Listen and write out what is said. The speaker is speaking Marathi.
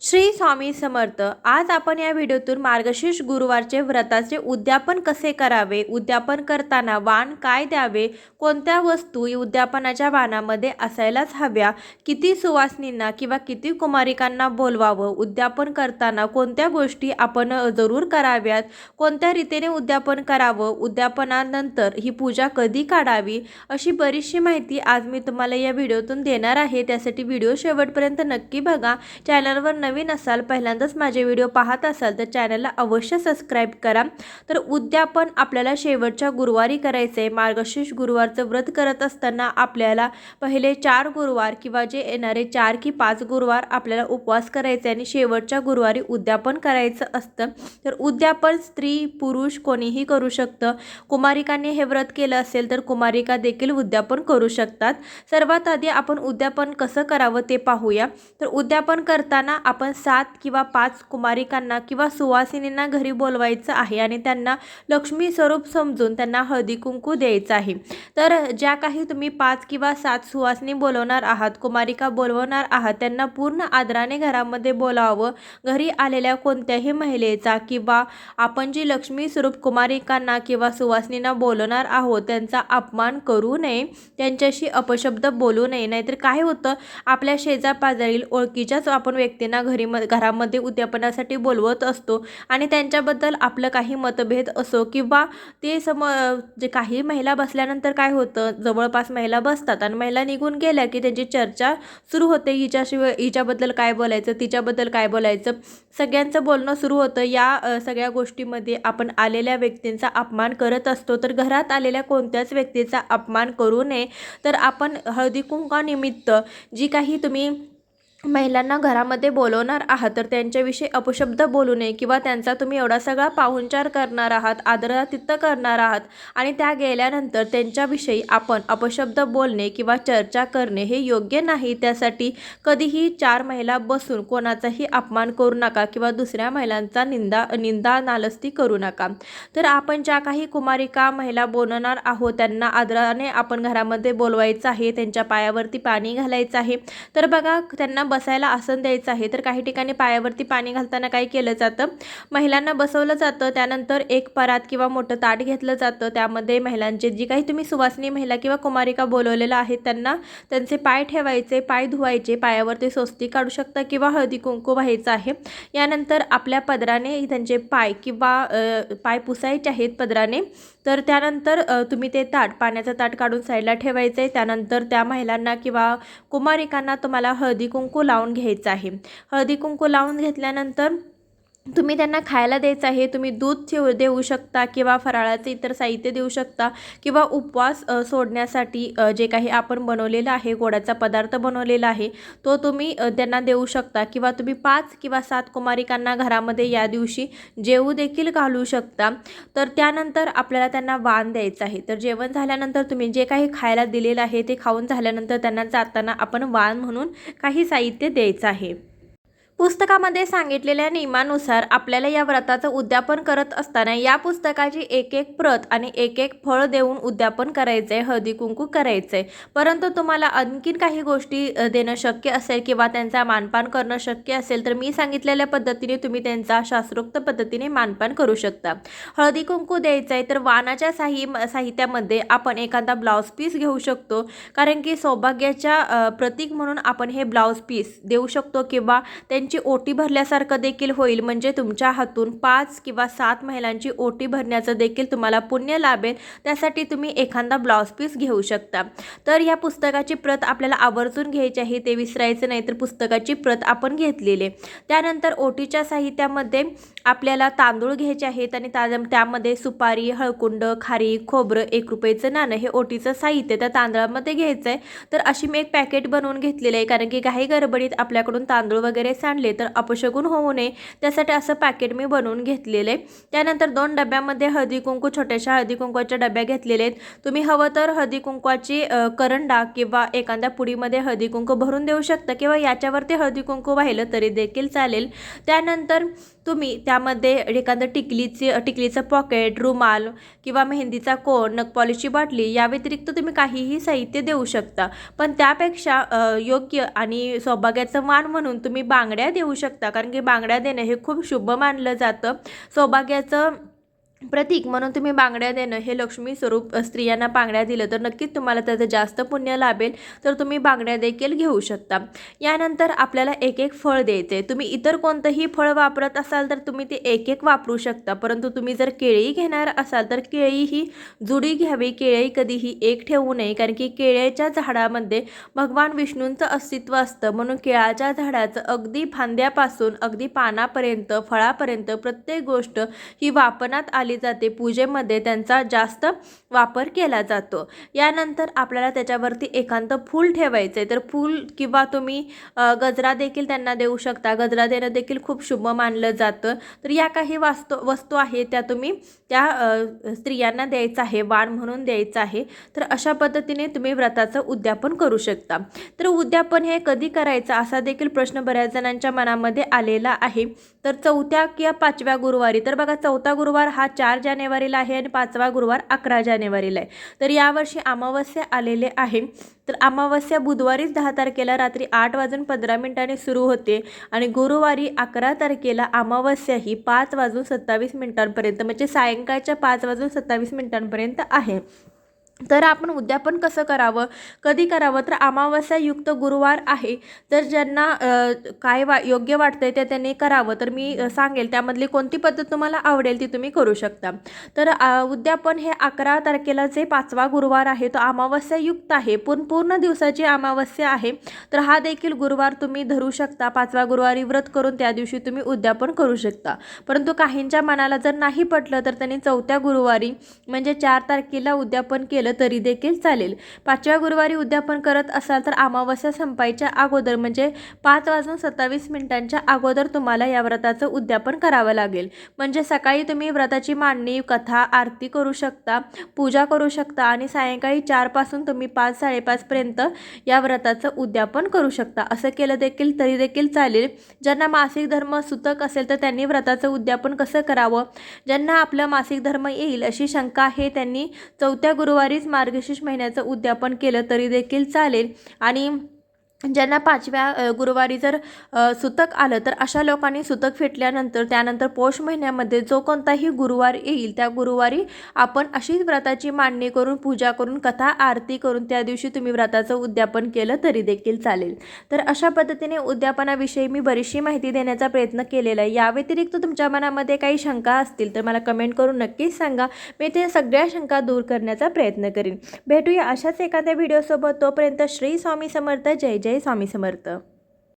श्री स्वामी समर्थ। आज आपण या व्हिडिओतून मार्गशीर्ष गुरुवारचे व्रताचे उद्यापन कसे करावे, उद्यापन करताना वाण काय द्यावे, कोणत्या वस्तू उद्यापनाच्या वाणामध्ये असायलाच हव्या, किती सुवासिनींना किंवा किती कुमारिकांना बोलवावं, उद्यापन करताना कोणत्या गोष्टी आपण जरूर कराव्यात, कोणत्या रीतीने उद्यापन करावं, उद्यापनानंतर ही पूजा कधी काढावी, अशी बरीचशी माहिती आज मी तुम्हाला या व्हिडिओतून देणार आहे। त्यासाठी व्हिडिओ शेवटपर्यंत नक्की बघा। चॅनलवर नवीन असाल, पहिल्यांदाच माझे व्हिडिओ पाहत असाल तर चॅनलला अवश्य सबस्क्राईब करा। तर उद्यापन आपल्याला शेवटच्या गुरुवारी करायचे। मार्गशीर्ष गुरुवारचं व्रत करत असताना आपल्याला पहिले 4 गुरुवार किंवा जे येणारे 4 की 5 गुरुवार आपल्याला उपवास करायचे आणि शेवटच्या गुरुवारी उद्यापन करायचं असतं। तर उद्यापन स्त्री पुरुष कोणीही करू शकतं। कुमारिकांनी हे व्रत केलं असेल तर कुमारिका देखील उद्यापन करू शकतात। सर्वात आधी आपण उद्यापन कसं करावं ते पाहूया। तर उद्यापन करताना आपण 7 किंवा 5 कुमारिकांना किंवा सुवासिनींना घरी बोलवायचं आहे आणि त्यांना लक्ष्मी स्वरूप समजून त्यांना हळदी कुंकू द्यायचं आहे। तर ज्या काही तुम्ही 5 किंवा 7 सुवासिनी बोलवणार आहात, कुमारिका बोलवणार आहात, त्यांना पूर्ण आदराने घरामध्ये बोलावं। घरी आलेल्या कोणत्याही महिलेचा किंवा आपण जी लक्ष्मी स्वरूप कुमारिकांना किंवा सुवासिनींना बोलवणार आहोत त्यांचा अपमान करू नये, त्यांच्याशी अपशब्द बोलू नये। नाहीतर काय होतं, आपल्या शेजापाजारील ओळखीच्याच आपण व्यक्तींना घरामध्ये उद्यापनासाठी बोलवत असतो आणि त्यांच्याबद्दल आपलं काही मतभेद असो किंवा ते जे काही महिला बसल्यानंतर काय होतं, जवळपास महिला बसतात आणि महिला निघून गेल्या की त्यांची चर्चा सुरू होते, हिच्याशिवाय हिच्याबद्दल काय बोलायचं, तिच्याबद्दल काय बोलायचं, सगळ्यांचं बोलणं सुरू होतं। या सगळ्या गोष्टीमध्ये आपण आलेल्या व्यक्तींचा अपमान करत असतो। तर घरात आलेल्या कोणत्याच व्यक्तीचा अपमान करू नये। तर आपण हळदी कुंकानिमित्त जी काही तुम्ही महिलांना घरामध्ये बोलवणार आहात तर त्यांच्याविषयी अपशब्द बोलू नये किंवा त्यांचा तुम्ही एवढा सगळा पाहुणचार करणार आहात, आदरातिथ्य करणार आहात आणि त्या गेल्यानंतर त्यांच्याविषयी आपण अपशब्द बोलणे किंवा चर्चा करणे हे योग्य नाही। त्यासाठी कधीही 4 महिला बसून कोणाचाही अपमान करू नका किंवा दुसऱ्या महिलांचा निंदा नालस्ती करू नका। तर आपण ज्या काही कुमारिका महिला बोलवणार आहोत त्यांना आदराने आपण घरामध्ये बोलवायचं आहे, त्यांच्या पायावरती पाणी घालायचं आहे। तर बघा, त्यांना बसायला आसन द्यायचं आहे। तर काही ठिकाणी पायावरती पाणी घालताना काय केलं जातं, महिलांना बसवलं जातं, त्यानंतर एक परात किंवा मोठं ताट घेतलं जातं, त्यामध्ये महिलांचे जी काही तुम्ही सुवासिनी महिला किंवा कुमारिका बोलवलेल्या आहेत त्यांना त्यांचे पाय ठेवायचे, पाय धुवायचे, पायावरती स्वस्तिक काढू शकता किंवा हळदी कुंकू व्हायचं आहे। यानंतर आपल्या पदराने त्यांचे पाय किंवा पाय पुसायचे आहेत पदराने। तर त्यानंतर तुम्ही ते पाण्याचं ताट काढून साईडला ठेवायचं आहे। त्यानंतर त्या महिलांना किंवा कुमारिकांना तुम्हाला हळदी कुंकू लावून घ्यायचं आहे। हळदी कुंकू लावून घेतल्यानंतर तुम्ही त्यांना खायला द्यायचं आहे। तुम्ही दूध देऊ शकता किंवा फराळाचे इतर साहित्य देऊ शकता किंवा उपवास सोडण्यासाठी जे काही आपण बनवलेलं आहे, गोडाचा पदार्थ बनवलेला आहे तो तुम्ही त्यांना देऊ शकता किंवा तुम्ही 5 किंवा 7 कुमारिकांना घरामध्ये या दिवशी जेवू देखील घालू शकता। तर त्यानंतर आपल्याला त्यांना वाण द्यायचं आहे। तर जेवण झाल्यानंतर तुम्ही जे काही खायला दिलेलं आहे ते खाऊन झाल्यानंतर त्यांना जाताना आपण वाण म्हणून काही साहित्य द्यायचं आहे। पुस्तकामध्ये सांगितलेल्या नियमानुसार आपल्याला या व्रताचं उद्यापन करत असताना या पुस्तकाची एक प्रत आणि एक फळ देऊन उद्यापन करायचे, हळदी कुंकू करायचे। परंतु तुम्हाला आणखीन काही गोष्टी देणं शक्य असेल किंवा त्यांचा मानपान करणं शक्य असेल तर मी सांगितलेल्या पद्धतीने तुम्ही त्यांचा शास्त्रोक्त पद्धतीने मानपान करू शकता। हळदी कुंकू द्यायचं आहे तर वाणाच्या साहित्यामध्ये आपण एखादा ब्लाउज पीस घेऊ शकतो, कारण की सौभाग्याच्या प्रतीक म्हणून आपण हे ब्लाउज पीस देऊ शकतो किंवा त्यांची ओटी भरल्यासारखं देखील होईल। म्हणजे तुमच्या हातून 5 किंवा 7 महिलांची ओटी भरण्याचं देखील तुम्हाला पुण्य लाभेल। त्यासाठी तुम्ही एखादा ब्लाउज पीस घेऊ शकता। तर या पुस्तकाची प्रत आपल्याला आवर्जून घ्यायची आहे, ते विसरायचं नाही। तर पुस्तकाची प्रत आपण घेतलेली आहे। त्यानंतर ओटीच्या साहित्यामध्ये आपल्याला तांदूळ घ्यायचे आहेत आणि त्यामध्ये सुपारी, हळकुंड, खारीक, खोबरं, 1 रुपयाचं नाणं हे ओटीचं साहित्य त्या तांदळामध्ये घ्यायचं आहे। तर अशी मी एक पॅकेट बनवून घेतलेलं आहे, कारण की काही गडबडीत आपल्याकडून तांदूळ वगैरे सांडले तर अपशगुन होऊ नये, त्यासाठी असं पॅकेट मी बनवून घेतलेलं आहे। त्यानंतर 2 डब्यामध्ये हळदी कुंकू, छोट्याशा हळदी कुंकूच्या डब्या घेतलेल्या आहेत। तुम्ही हवं तर हळदी कुंकवाची करंडा किंवा एखाद्या पुडीमध्ये हळदी कुंकू भरून देऊ शकता किंवा याच्यावरती हळदी कुंकू वाहिलं तरी देखील चालेल। त्यानंतर तुम्ही त्यामध्ये एखादं टिकलीचं पॉकेट, रुमाल किंवा मेहंदीचा कोन, नखपॉलिशची बाटली या व्यतिरिक्त तुम्ही काहीही साहित्य देऊ शकता. पण त्यापेक्षा योग्य आणि सौभाग्याचं वाण म्हणून तुम्ही बांगड्या देऊ शकता, कारण की बांगड्या देणं हे खूप शुभ मानलं जातं. सौभाग्याचं प्रतीक म्हणून तुम्ही बांगड्या देणं हे लक्ष्मी स्वरूप स्त्रियांना बांगड्या दिलं तर नक्कीच तुम्हाला त्याचं जास्त पुण्य लाभेल. तर तुम्ही बांगड्या देखील घेऊ शकता. यानंतर आपल्याला एक एक फळ द्यायचं आहे. तुम्ही इतर कोणतंही फळ वापरत असाल तर तुम्ही ते एक एक वापरू शकता, परंतु तुम्ही जर केळी घेणार असाल तर केळी ही जुडी घ्यावी. केळी कधीही एक ठेवू नये, कारण की केळ्याच्या झाडामध्ये भगवान विष्णूंचं अस्तित्व असतं. म्हणून केळाच्या झाडाचं अगदी फांद्यापासून अगदी पानापर्यंत, फळापर्यंत प्रत्येक गोष्ट ही वापरण्यात आली जाते. पूजेमध्ये त्यांचा जास्त वापर केला जातो. यानंतर आपल्याला त्याच्यावरती एकांत फूल ठेवायचे, तर फूल किंवा तुम्ही गजरा देखील त्यांना देऊ शकता. गजरा देणं देखील खूप शुभ मानलं जातं. तर या काही वस्तू आहेत त्या तुम्ही त्या स्त्रियांना द्यायचं आहे, वाण म्हणून द्यायचं आहे. तर अशा पद्धतीने तुम्ही व्रताचं उद्यापन करू शकता. तर उद्यापन हे कधी करायचं असा देखील प्रश्न बऱ्याच जणांच्या मनामध्ये आलेला आहे. तर 4थ्या किंवा 5व्या गुरुवारी, तर बघा 4था गुरुवार हा 4 जानेवारीला आहे आणि 5वा गुरुवार 11 जानेवारीला आहे. तर यावर्षी अमावस्या आलेले आहे. तर अमावस्या बुधवारीच 10 तारखेला रात्री 8:15 सुरू होते आणि गुरुवारी 11 तारखेला अमावस्या ही 5:27 म्हणजे सायंकाळच्या 5:27 आहे. तर आपण उद्यापन कसं करावं, कधी करावं, तर अमावस्यायुक्त गुरुवार आहे. तर ज्यांना काय योग्य वाटतंय ते त्यांनी करावं. तर मी सांगेल त्यामधली कोणती पद्धत तुम्हाला आवडेल ती तुम्ही करू शकता. तर उद्यापन हे 11 तारखेला जे 5वा गुरुवार आहे तो अमावस्यायुक्त आहे. पूर्ण दिवसाची अमावस्या आहे. तर हा देखील गुरुवार तुम्ही धरू शकता. 5वा गुरुवारी व्रत करून त्या दिवशी तुम्ही उद्यापन करू शकता. परंतु काहींच्या मनाला जर नाही पटलं तर त्यांनी 4थ्या गुरुवारी म्हणजे 4 तारखेला उद्यापन केलं तरी देखील चालेल. 5व्या गुरुवारी उद्यापन करत असाल तर अमावस्या संपायच्या अगोदर म्हणजे 5:27 अगोदर तुम्हाला या व्रताचं उद्यापन करावं लागेल. म्हणजे सकाळी तुम्ही व्रताची मांडणी, कथा, आरती करू शकता, पूजा करू शकता आणि सायंकाळी 4 पासून तुम्ही 5-5:30 पर्यंत या व्रताचं उद्यापन करू शकता. असं केलं देखील तरी देखील चालेल. ज्यांना मासिक धर्म सुतक असेल तर त्यांनी व्रताचं उद्यापन कसं करावं, ज्यांना आपलं मासिक धर्म येईल अशी शंका आहे त्यांनी 4थ्या गुरुवारी मार्गशीर्ष महिन्याचं उद्यापन केलं तरी देखील चालेल. आणि ज्यांना 5व्या गुरुवारी जर सुतक आलं तर अशा लोकांनी सुतक फेटल्यानंतर त्यानंतर पौष महिन्यामध्ये जो कोणताही गुरुवार येईल त्या गुरुवारी आपण अशीच व्रताची मांडणी करून, पूजा करून, कथा आरती करून त्या दिवशी तुम्ही व्रताचं उद्यापन केलं तरी देखील चालेल. तर अशा पद्धतीने उद्यापनाविषयी मी बरीचशी माहिती देण्याचा प्रयत्न केलेला आहे. या व्यतिरिक्त तुमच्या मनामध्ये काही शंका असतील तर मला कमेंट करून नक्कीच सांगा. मी ते सगळ्या शंका दूर करण्याचा प्रयत्न करीन. भेटूया अशाच एखाद्या व्हिडिओसोबत. तोपर्यंत श्री स्वामी समर्थ. जय जय स्वामी समर्थ.